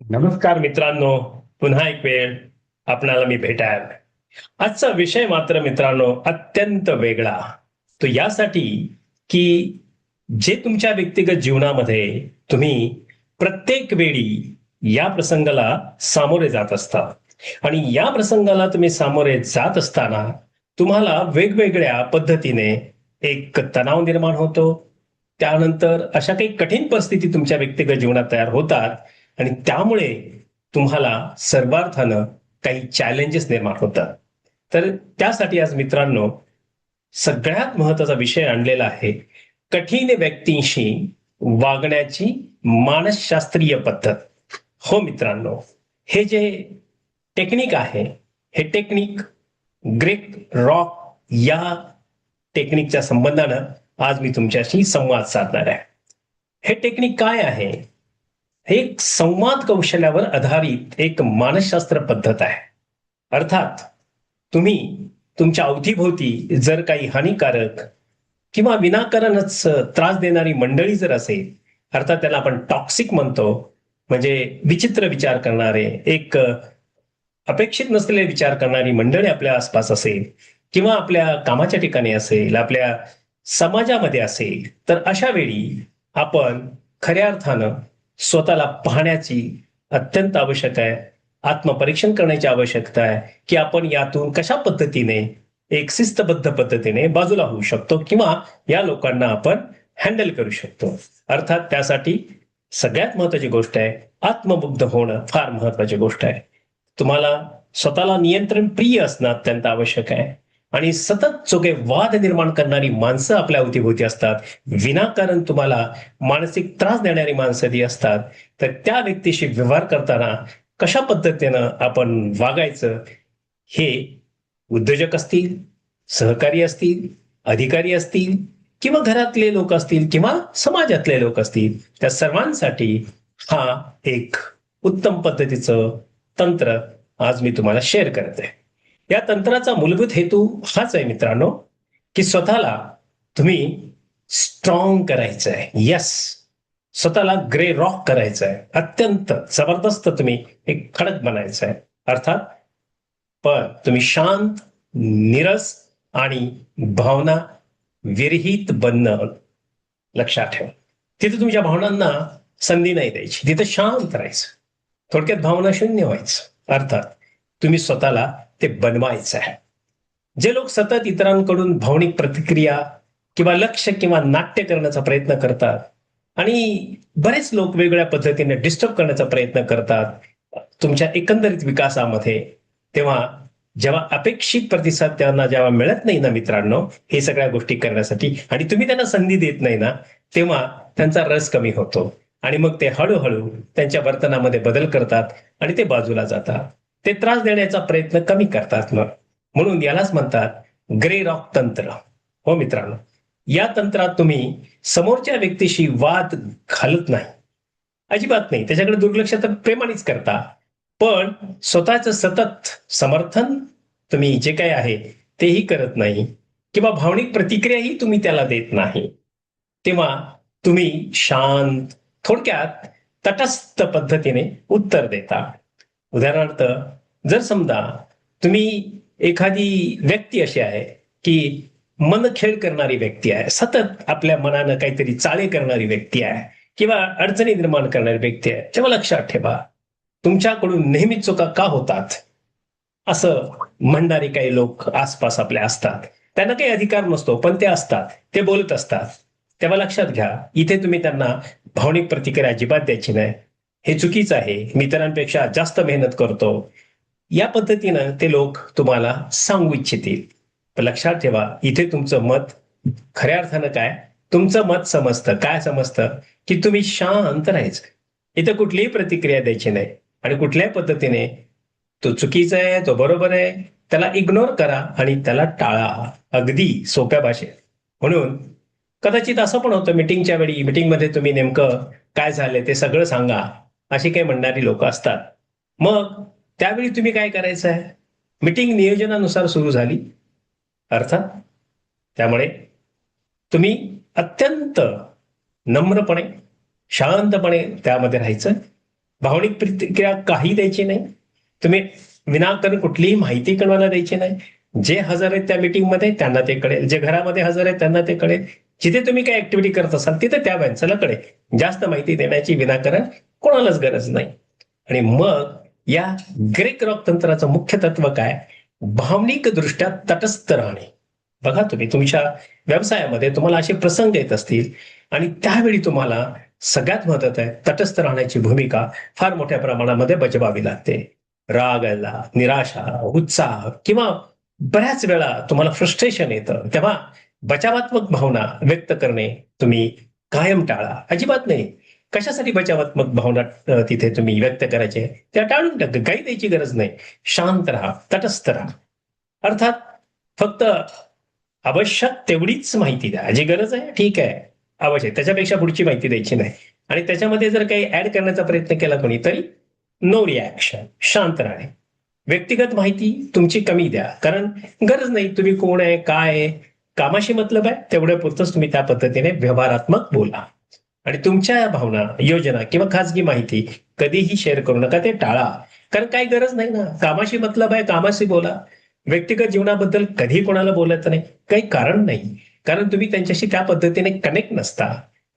नमस्कार मित्रांनो, पुन्हा एक वेळ आपणाला मी भेटायला. आजचा विषय मात्र मित्रांनो अत्यंत वेगळा. तो यासाठी की जे तुमच्या व्यक्तिगत जीवनामध्ये तुम्ही प्रत्येक वेळी या प्रसंगाला सामोरे जात असता आणि या प्रसंगाला तुम्ही सामोरे जात असताना तुम्हाला वेगवेगळ्या पद्धतीने एक तणाव निर्माण होतो. त्यानंतर अशा काही कठीण परिस्थिती तुमच्या व्यक्तिगत जीवनात तयार होतात आणि त्यामुळे तुम्हाला सर्वार्थानं काही चॅलेंजेस निर्माण होतात. तर त्यासाठी आज मित्रांनो सगळ्यात महत्वाचा विषय आणलेला आहे, कठीण व्यक्तींशी वागण्याची मानसशास्त्रीय पद्धत. हो मित्रांनो, हे जे टेक्निक आहे, हे टेक्निक ग्रेट रॉक या टेक्निकच्या संबंधानं आज मी तुमच्याशी संवाद साधणार आहे. हे टेक्निक काय आहे? हे एक संवाद कौशल्यावर आधारित एक मानसशास्त्र पद्धत आहे. अर्थात तुम्ही तुमच्या अवतीभोवती जर काही हानिकारक किंवा विनाकारणच त्रास देणारी मंडळी जर असेल, अर्थात त्याला आपण टॉक्सिक म्हणतो, म्हणजे विचित्र विचार करणारे, एक अपेक्षित नसलेले विचार करणारी मंडळी आपल्या आसपास असेल किंवा आपल्या कामाच्या ठिकाणी असेल, आपल्या समाजामध्ये असेल, तर अशा वेळी आपण खऱ्या अर्थानं स्वतःला पाहण्याची अत्यंत आवश्यक आहे. आत्मपरीक्षण करण्याची आवश्यकता आहे की आपण यातून कशा पद्धतीने एक शिस्तबद्ध पद्धतीने बाजूला होऊ शकतो किंवा या लोकांना आपण हँडल करू शकतो. अर्थात त्यासाठी सगळ्यात महत्वाची गोष्ट आहे, आत्मबुद्ध होणं फार महत्वाची गोष्ट आहे. तुम्हाला स्वतःला नियंत्रण प्रिय असणं अत्यंत आवश्यक आहे आणि सतत चोखे वाद निर्माण करणारी माणसं आपल्या अवतीभोवती असतात, विनाकारण तुम्हाला मानसिक त्रास देणारी माणसं जी असतात, तर त्या व्यक्तीशी व्यवहार करताना कशा पद्धतीनं आपण वागायचं, हे उद्योजक असतील, सहकारी असतील, अधिकारी असतील किंवा घरातले लोक असतील किंवा समाजातले लोक असतील, त्या सर्वांसाठी हा एक उत्तम पद्धतीचं तंत्र आज मी तुम्हाला शेअर करत आहे. या तंत्राचा मूलभूत हेतू हाच आहे मित्रांनो, की स्वतःला तुम्ही स्ट्रॉंग करायचं आहे. येस, स्वतःला ग्रे रॉक करायचं आहे. अत्यंत जबरदस्त तुम्ही एक खडक बनायचं आहे. अर्थात पण तुम्ही शांत, निरस आणि भावना विरहित बनणं लक्षात ठेवा. तिथे तुमच्या भावनांना संधी नाही द्यायची, तिथे शांत राहायचं, थोडक्यात भावना शून्य व्हायचं. अर्थात तुम्ही स्वतःला ते बनवायचं आहे. जे लोक सतत इतरांकडून भावनिक प्रतिक्रिया किंवा लक्ष किंवा नाट्य करण्याचा प्रयत्न करतात आणि बरेच लोक वेगवेगळ्या पद्धतीने डिस्टर्ब करण्याचा प्रयत्न करतात तुमच्या एकंदरीत विकासामध्ये, तेव्हा जेव्हा अपेक्षित प्रतिसाद त्यांना जेव्हा मिळत नाही ना मित्रांनो, हे सगळ्या गोष्टी करण्यासाठी, आणि तुम्ही त्यांना संधी देत नाही ना, तेव्हा त्यांचा रस कमी होतो आणि मग ते हळूहळू त्यांच्या वर्तनामध्ये बदल करतात आणि ते बाजूला जातात. ते त्रास देण्याचा प्रयत्न कमी करतात. मग म्हणून यालाच म्हणतात ग्रे रॉक तंत्र. हो मित्रांनो, या तंत्रात तुम्ही समोरच्या व्यक्तीशी वाद घालत नाही, अजिबात नाही, त्याच्याकडे दुर्लक्ष तर प्रेमानेच करता, पण स्वतःचं सतत समर्थन तुम्ही जे काही आहे तेही करत नाही किंवा भावनिक प्रतिक्रियाही तुम्ही त्याला देत नाही. तेव्हा तुम्ही शांत, थोडक्यात तटस्थ पद्धतीने उत्तर देता. उदाहरणार्थ, जर समजा तुम्ही एखादी व्यक्ती अशी आहे की मनखेळ करणारी व्यक्ती आहे, सतत आपल्या मनानं काहीतरी चाळे करणारी व्यक्ती आहे किंवा अडचणी निर्माण करणारी व्यक्ती आहे, तेव्हा लक्षात ठेवा, तुमच्याकडून नेहमी चुका का होतात असं म्हणणारे काही लोक आसपास आपल्या असतात. त्यांना काही अधिकार नसतो, पण ते असतात, ते बोलत असतात. तेव्हा लक्षात घ्या, इथे तुम्ही त्यांना भावनिक प्रतिक्रिया अजिबात द्यायची नाही. हे चुकीचं आहे, मी इतरांपेक्षा जास्त मेहनत करतो, या पद्धतीनं ते लोक तुम्हाला सांगू इच्छितील. पण लक्षात ठेवा, इथे तुमचं मत खऱ्या अर्थानं काय, तुमचं मत समजतं, काय समजतं, की तुम्ही शांत राहायचं, इथे कुठलीही प्रतिक्रिया द्यायची नाही आणि कुठल्याही पद्धतीने तो चुकीचा आहे, तो बरोबर आहे, त्याला इग्नोर करा आणि त्याला टाळा, अगदी सोप्या भाषेत. म्हणून कदाचित असं पण होतं, मीटिंगच्या वेळी, मीटिंगमध्ये तुम्ही नेमकं काय झालंय ते सगळं सांगा, अशी काही म्हणणारी लोक असतात. मग त्यावेळी तुम्ही काय करायचं आहे, मीटिंग नियोजनानुसार सुरू झाली अर्थात, त्यामुळे तुम्ही अत्यंत नम्रपणे, शांतपणे त्यामध्ये राहायचं. भावनिक प्रतिक्रिया काही द्यायची नाही. तुम्ही विनाकारण कुठलीही माहिती कोणाला द्यायची नाही. जे हजर आहेत त्या मीटिंगमध्ये त्यांना ते कळेल, जे घरामध्ये हजर आहेत त्यांना ते कळेल, जिथे तुम्ही काय ऍक्टिव्हिटी करत असाल तिथे त्या माणसाला कळेल. जास्त माहिती देण्याची विनाकारण कोणालाच गरज नाही. आणि मग या ग्रेक रॉक तंत्राचं मुख्य तत्व काय? भावनिक दृष्ट्या तटस्थ राहणे. बघा, तुम्ही तुमच्या व्यवसायामध्ये तुम्हाला असे प्रसंग येत असतील आणि त्यावेळी तुम्हाला सगळ्यात महत्वाचं आहे तटस्थ राहण्याची भूमिका फार मोठ्या प्रमाणामध्ये बजवावी लागते. राग आला, निराशा, उत्साह किंवा बऱ्याच वेळा तुम्हाला फ्रस्ट्रेशन येतं, तेव्हा बचावात्मक भावना व्यक्त करणे तुम्ही कायम टाळा. अजिबात नाही. कशासाठी बचावात्मक भावना तिथे तुम्ही व्यक्त करायचे त्या टाळून टाका. काही द्यायची गरज नाही. शांत राहा, तटस्थ राहा. अर्थात फक्त आवश्यक तेवढीच माहिती द्या. जी गरज आहे ठीक आहे, आवश्यक, त्याच्यापेक्षा पुढची माहिती द्यायची नाही. आणि त्याच्यामध्ये जर काही ऍड करण्याचा प्रयत्न केला कोणी तरी नो रिॲक्शन, शांत राहणे. व्यक्तिगत माहिती तुमची कमी द्या, कारण गरज नाही. तुम्ही कोण आहे, काय आहे, कामाशी मतलब आहे तेवढ्या पुरतच तुम्ही त्या पद्धतीने व्यवहारात्मक बोला. आणि तुमच्या भावना, योजना किंवा खाजगी माहिती कधीही शेअर करू नका, ते टाळा. कारण काही गरज नाही ना. कामाशी मतलब आहे, कामाशी बोला. व्यक्तिगत जीवनाबद्दल कधी कोणाला बोलायचं नाही, काही कारण नाही. कारण तुम्ही त्यांच्याशी त्या पद्धतीने कनेक्ट नसता,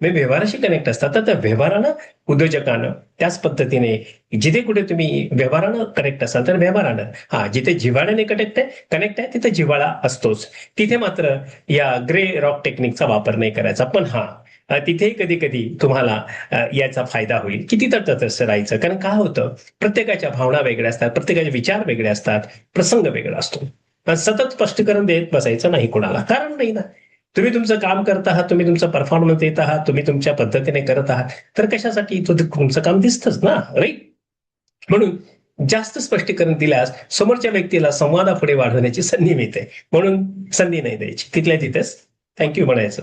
म्हणजे व्यवहाराशी कनेक्ट असतात. तर त्या व्यवहारानं, उद्योजकानं त्याच पद्धतीने जिथे कुठे तुम्ही व्यवहारानं कनेक्ट असाल तर व्यवहारानं, जिथे जिव्हाळ्याने कनेक्ट आहे तिथे जिव्हाळा असतोच. तिथे मात्र या ग्रे रॉक टेक्निकचा वापर नाही करायचा. पण तिथेही कधी कधी तुम्हाला याचा फायदा होईल की तिथं तटस्थ राहायचं. कारण काय होतं, प्रत्येकाच्या भावना वेगळ्या असतात, प्रत्येकाचे विचार वेगळे असतात, प्रसंग वेगळा असतो. सतत स्पष्टीकरण देत बसायचं नाही कोणाला, कारण नाही ना. तुम्ही तुमचं काम करत आहात, तुम्ही तुमचं परफॉर्मन्स देत आहात, तुम्ही तुमच्या पद्धतीने करत आहात, तर कशासाठी तुमचं काम दिसतंच ना, राईट? म्हणून जास्त स्पष्टीकरण दिल्यास समोरच्या व्यक्तीला संवादापुढे वाढवण्याची संधी मिळते. म्हणून संधी नाही द्यायची, तिथल्या तिथेच थँक्यू म्हणायचं.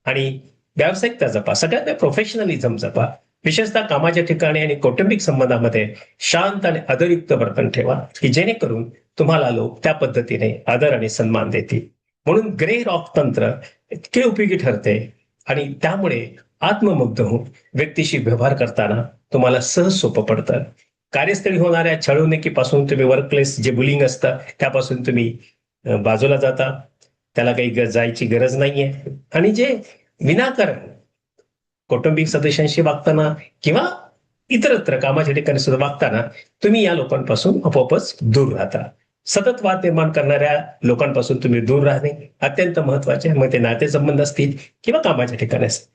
आणि व्यावसायिकता जपा, सगळ्यात प्रोफेशनलिझम जपा. विशेषतः कामाच्या ठिकाणी आणि कौटुंबिक संबंधामध्ये शांत आणि आदरयुक्त वर्तन ठेवा, की जेणेकरून तुम्हाला लोक त्या पद्धतीने आदर आणि सन्मान देतील. म्हणून ग्रे रॉक तंत्र इतके उपयोगी ठरते आणि त्यामुळे आत्ममुग्ध होऊन व्यक्तीशी व्यवहार करताना तुम्हाला सहज सोपं पडतं. कार्यस्थळी होणाऱ्या छळवणुकीपासून तुम्ही, वर्कप्लेस जे बुलिंग असतं त्यापासून तुम्ही बाजूला जाता, त्याला काही जायची गरज नाहीये. आणि जे विनाकारण कौटुंबिक सदस्यांशी वागताना किंवा इतरत्र कामाच्या ठिकाणी सुद्धा वागताना तुम्ही या लोकांपासून आपोआपच दूर राहता. सतत वाद निर्माण करणाऱ्या लोकांपासून तुम्ही दूर राहणे अत्यंत महत्वाचे. मग ते नातेसंबंध असतील किंवा कामाच्या ठिकाणी असतील.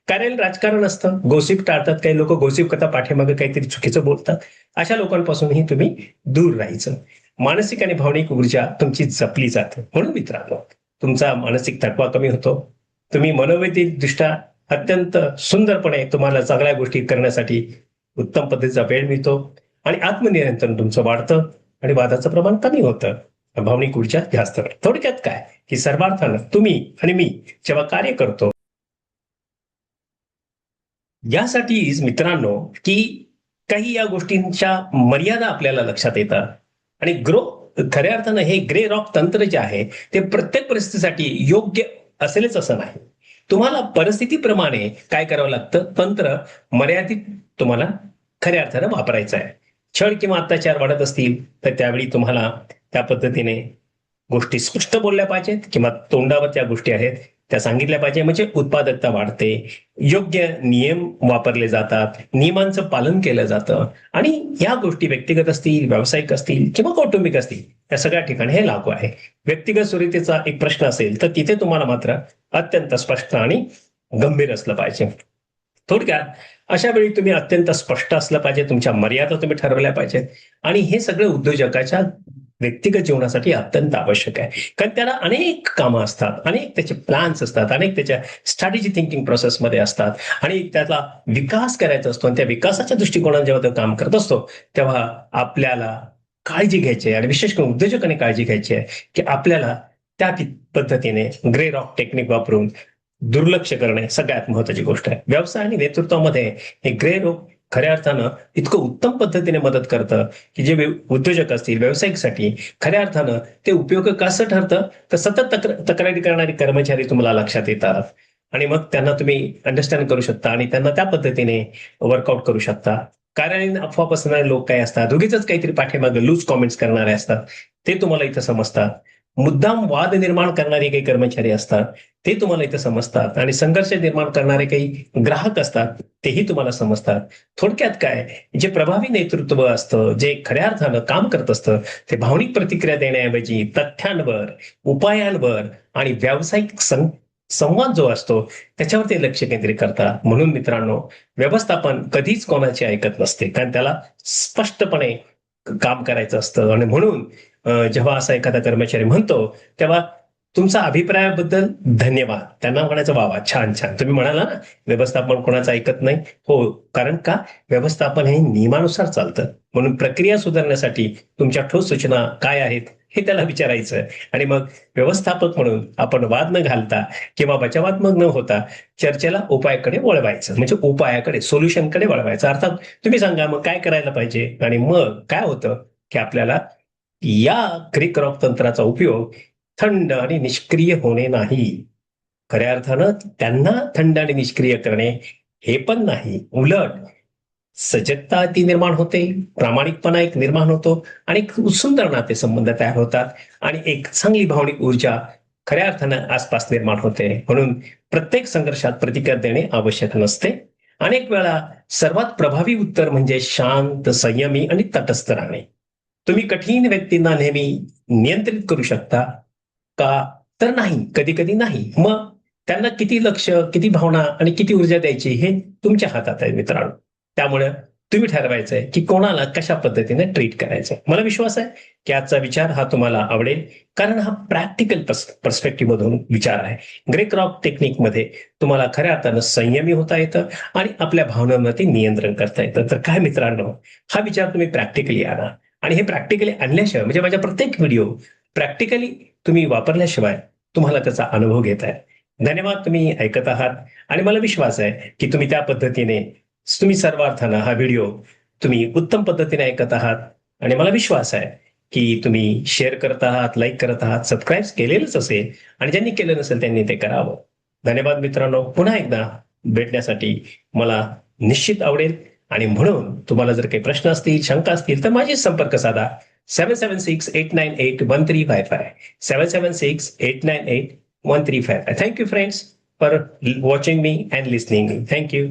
कार्यालयीन राजकारण असतं, गोसिप टाळतात. काही लोक गोसिप करता पाठीमागे काहीतरी चुकीचं बोलतात. अशा लोकांपासूनही तुम्ही दूर राहायचं. मानसिक आणि भावनिक ऊर्जा तुमची जपली जाते. म्हणून मित्रांनो, तुमचा मानसिक थकवा कमी होतो. तुम्ही मनोवैद्यिक दृष्ट्या अत्यंत सुंदरपणे तुम्हाला चांगल्या गोष्टी करण्यासाठी उत्तम पद्धतीचा वेळ मिळतो आणि आत्मनियंत्रण तुमचं वाढतं आणि वादाचं प्रमाण कमी होतं. भावनिक ऊर्जा जास्त. थोडक्यात काय, की सर्वार्थानं तुम्ही आणि मी जेव्हा कार्य करतो, यासाठीच मित्रांनो, की काही या गोष्टींच्या मर्यादा आपल्याला लक्षात येतात. आणि खऱ्या अर्थानं हे ग्रे रॉक तंत्र जे आहे ते प्रत्येक परिस्थितीसाठी योग्य असेलच असं नाही. तुम्हाला परिस्थितीप्रमाणे काय करावं लागतं, तंत्र मर्यादित तुम्हाला खऱ्या अर्थानं वापरायचं आहे. छळ किंवा अत्याचार वाढत असतील तर त्यावेळी तुम्हाला त्या पद्धतीने गोष्टी स्पष्ट बोलल्या पाहिजेत किंवा तोंडावर त्या गोष्टी आहेत त्या सांगितल्या पाहिजे, म्हणजे उत्पादकता वाढते. योग्य नियम वापरले जातात, नियमांचं पालन केलं जातं. आणि या गोष्टी व्यक्तिगत असतील, व्यावसायिक असतील किंवा कौटुंबिक असतील, या सगळ्या ठिकाणी हे लागू आहे. व्यक्तिगत सुरक्षेचा एक प्रश्न असेल तर तिथे तुम्हाला मात्र अत्यंत स्पष्ट आणि गंभीर असलं पाहिजे. थोडक्यात अशा वेळी तुम्ही अत्यंत स्पष्ट असलं पाहिजे, तुमच्या मर्यादा तुम्ही ठरवल्या पाहिजेत. आणि हे सगळं उद्योजकाच्या व्यक्तिगत जीवनासाठी अत्यंत आवश्यक आहे. कारण त्याला अनेक कामं असतात, अनेक त्याचे प्लॅन्स असतात, अनेक त्याच्या स्ट्रॅटेजी थिंकिंग प्रोसेसमध्ये असतात आणि त्याला विकास करायचा असतो. आणि त्या विकासाच्या दृष्टिकोनाने जेव्हा तो काम करत असतो तेव्हा आपल्याला काळजी घ्यायची आहे. आणि विशेष करून उद्योजकाने काळजी घ्यायची आहे की आपल्याला त्या पद्धतीने ग्रे रॉक टेक्निक वापरून दुर्लक्ष करणे सगळ्यात महत्वाची गोष्ट आहे. व्यवसाय आणि नेतृत्वामध्ये हे ग्रे रॉक खऱ्या अर्थानं इतकं उत्तम पद्धतीने मदत करतं की जे उद्योजक असतील, व्यावसायिकसाठी खऱ्या अर्थानं ते उपयोग कसं ठरतं, तर सतत तक्रारी करणारे कर्मचारी तुम्हाला लक्षात येतात आणि मग त्यांना तुम्ही अंडरस्टँड करू शकता आणि त्यांना त्या पद्धतीने वर्कआउट करू शकता. कार्यालयीन अफवा पसरणारे लोक काय असतात, उगीच काहीतरी पाठीमागे लूज कॉमेंट्स करणारे असतात, ते तुम्हाला इथं समजतात. मुद्दाम वाद निर्माण करणारे काही कर्मचारी असतात, ते तुम्हाला इथं समजतात. आणि संघर्ष निर्माण करणारे काही ग्राहक असतात, तेही तुम्हाला समजतात. थोडक्यात काय, जे प्रभावी नेतृत्व असतं, जे खऱ्या अर्थानं काम करत असतं, ते भावनिक प्रतिक्रिया देण्याऐवजी तथ्यांवर, उपायांवर आणि व्यावसायिक संवाद जो असतो त्याच्यावर ते लक्ष केंद्रित करतात. म्हणून मित्रांनो, व्यवस्थापन कधीच कोणाचे ऐकत नसते, कारण त्याला स्पष्टपणे काम करायचं असतं. आणि म्हणून जेव्हा असा एखादा कर्मचारी म्हणतो, तेव्हा तुमचा अभिप्रायाबद्दल धन्यवाद. त्यांना म्हणायचं वा वा, छान छान. तुम्ही म्हणाला ना, व्यवस्थापन कोणाचं ऐकत नाही. हो, कारण का, व्यवस्थापन हे नियमानुसार चालतं. म्हणून प्रक्रिया सुधारण्यासाठी तुमच्या ठोस सूचना काय आहेत हे त्याला विचारायचं. आणि मग व्यवस्थापक म्हणून आपण वाद न घालता किंवा बचावात्मक न होता चर्चेला उपायाकडे वळवायचं, म्हणजे उपायाकडे, सोल्युशनकडे वळवायचं. अर्थात तुम्ही सांगा मग काय करायला पाहिजे. आणि मग काय होतं की आपल्याला या क्रिक रॉक तंत्राचा उपयोग थंड आणि निष्क्रिय होणे नाही, खऱ्या अर्थानं त्यांना थंड आणि निष्क्रिय करणे हे पण नाही, उलट सजगता ती निर्माण होते, प्रामाणिकपणा एक निर्माण होतो आणि एक सुंदर नातेसंबंध तयार होतात आणि एक चांगली भावनिक ऊर्जा खऱ्या अर्थानं आसपास निर्माण होते. म्हणून प्रत्येक संघर्षात प्रतिक्रिया देणे आवश्यक नसते. अनेक वेळा सर्वात प्रभावी उत्तर म्हणजे शांत, संयमी आणि तटस्थ राहणे. तुम्ही कठीण व्यक्तींना नेहमी नियंत्रित करू शकता का? तर नाही, कधी कधी नाही. मग त्यांना किती लक्ष, किती भावना आणि किती ऊर्जा द्यायची हे तुमच्या हातात आहे मित्रांनो. त्यामुळे तुम्ही ठरवायचंय की कोणाला कशा पद्धतीने ट्रीट करायचंय. मला विश्वास आहे की आजचा विचार हा तुम्हाला आवडेल, कारण हा प्रॅक्टिकल पर्स्पेक्टिव्ह मधून विचार आहे. ग्रेक रॉक टेक्निकमध्ये तुम्हाला खऱ्या अर्थानं संयमी होता येतं आणि आपल्या भावनांवरती नियंत्रण करता येतं. तर काय मित्रांनो, हा विचार तुम्ही प्रॅक्टिकली आणा. आणि हे प्रॅक्टिकली आणल्याशिवाय, म्हणजे माझ्या प्रत्येक व्हिडिओ प्रॅक्टिकली तुम्ही वापरल्याशिवाय तुम्हाला त्याचा अनुभव घेत आहे. धन्यवाद, तुम्ही ऐकत आहात. आणि मला विश्वास आहे की तुम्ही त्या पद्धतीने, तुम्ही सर्वार्थानं हा व्हिडिओ तुम्ही उत्तम पद्धतीने ऐकत आहात. आणि मला विश्वास आहे की तुम्ही शेअर करत आहात, लाईक करत आहात, सबस्क्राईब केलेलंच असेल आणि ज्यांनी केलं नसेल त्यांनी ते करावं. धन्यवाद मित्रांनो. पुन्हा एकदा भेटण्यासाठी मला निश्चित आवडेल. आणि म्हणून तुम्हाला जर काही प्रश्न असतील, शंका असतील, तर माझी संपर्क साधा 7768981355, 7768981355. Thank you friends for watching me and listening me. Thank you.